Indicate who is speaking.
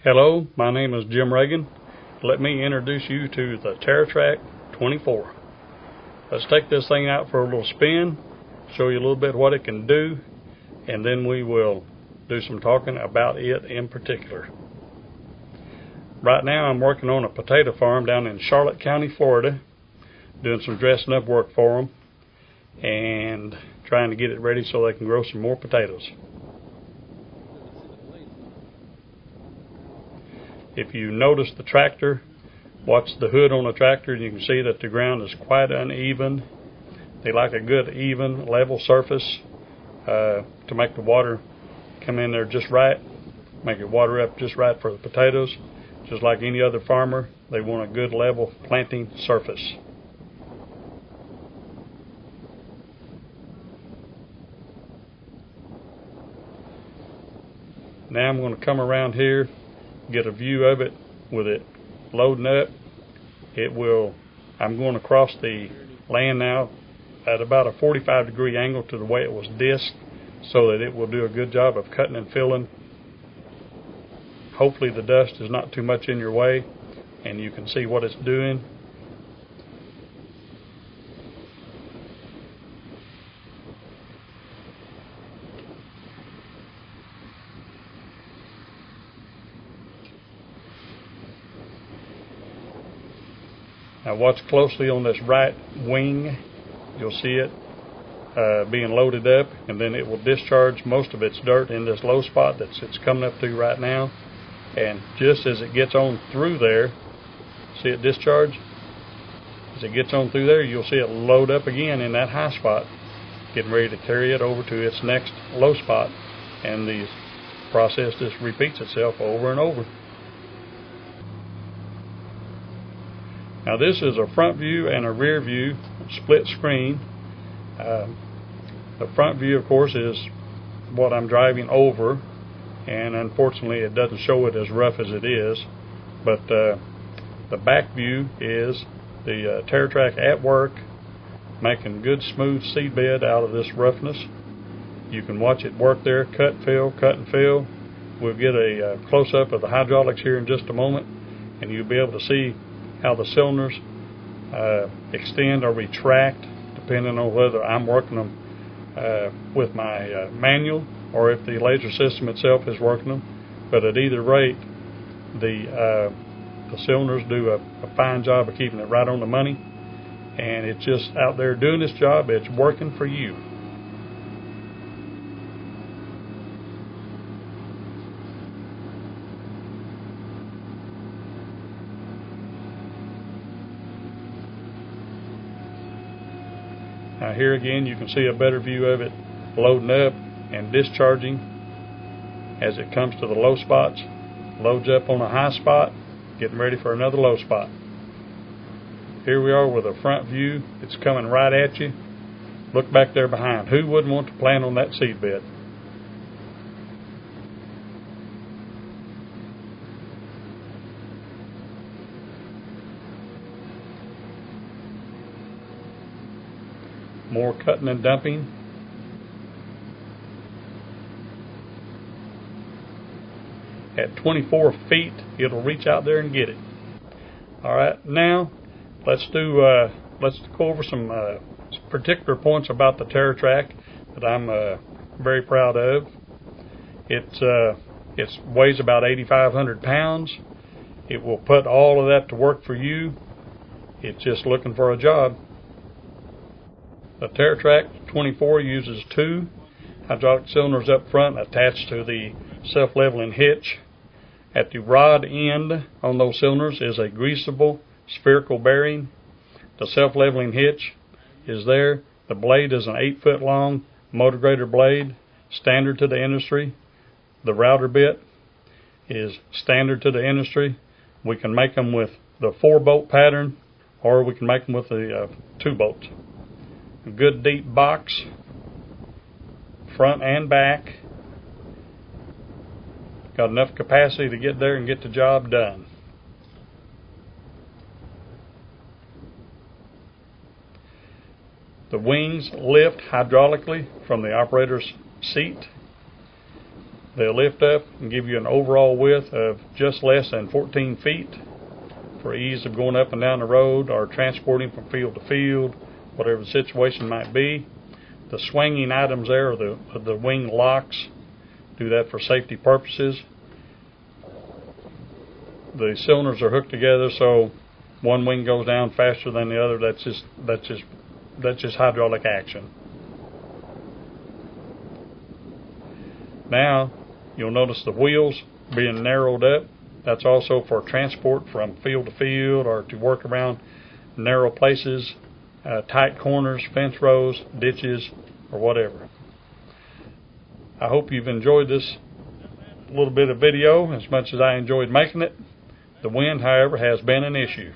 Speaker 1: Hello, my name is Jim Ragan. Let me introduce you to the TerraTrack 24. Let's take this thing out for a little spin, show you a little bit what it can do, and then we will do some talking about it in particular. Right now I'm working on a potato farm down in Charlotte County, Florida, doing some dressing up work for them and trying to get it ready so they can grow some more potatoes. If you notice the tractor, watch the hood on the tractor, and you can see that the ground is quite uneven. They like a good, even, level surface to make the water come in there just right, make it water up just right for the potatoes. Just like any other farmer, they want a good, level planting surface. Now I'm going to come around here, get a view of it with it loading up. I'm going across the land now at about a 45-degree angle to the way it was disked so that it will do a good job of cutting and filling. Hopefully the dust is not too much in your way and you can see what it's doing. Now watch closely on this right wing. You'll see it being loaded up, and then it will discharge most of its dirt in this low spot that it's coming up to right now. And just as it gets on through there, see it discharge? As it gets on through there, you'll see it load up again in that high spot, getting ready to carry it over to its next low spot. And the process just repeats itself over and over. Now this is a front view and a rear view split screen. The front view, of course, is what I'm driving over, and unfortunately it doesn't show it as rough as it is. But the back view is the TerraTrack at work, making good smooth seed bed out of this roughness. You can watch it work there, cut and fill. We'll get a close-up of the hydraulics here in just a moment, and you'll be able to see how the cylinders extend or retract depending on whether I'm working them with my manual or if the laser system itself is working them. But at either rate, the cylinders do a fine job of keeping it right on the money, and it's just out there doing its job. It's working for you. Now here again you can see a better view of it loading up and discharging as it comes to the low spots. Loads up on a high spot, getting ready for another low spot. Here we are with a front view. It's coming right at you. Look back there behind. Who wouldn't want to plant on that seed bed? More cutting and dumping. At 24 feet, it'll reach out there and get it. All right, now let's go over some particular points about the TerraTrack that I'm very proud of. It weighs about 8,500 pounds. It will put all of that to work for you. It's just looking for a job. The TerraTrack 24 uses two hydraulic cylinders up front attached to the self-leveling hitch. At the rod end on those cylinders is a greasable spherical bearing. The self-leveling hitch is there. The blade is an 8-foot long motor grader blade, standard to the industry. The router bit is standard to the industry. We can make them with the 4-bolt pattern, or we can make them with the 2 bolts. A good deep box, front and back. Got enough capacity to get there and get the job done. The wings lift hydraulically from the operator's seat. They'll lift up and give you an overall width of just less than 14 feet for ease of going up and down the road or transporting from field to field, whatever the situation might be. The swinging items there are the wing locks. Do that for safety purposes. The cylinders are hooked together, so one wing goes down faster than the other. That's just hydraulic action. Now you'll notice the wheels being narrowed up. That's also for transport from field to field or to work around narrow places, tight corners, fence rows, ditches, or whatever. I hope you've enjoyed this little bit of video as much as I enjoyed making it. The wind, however, has been an issue.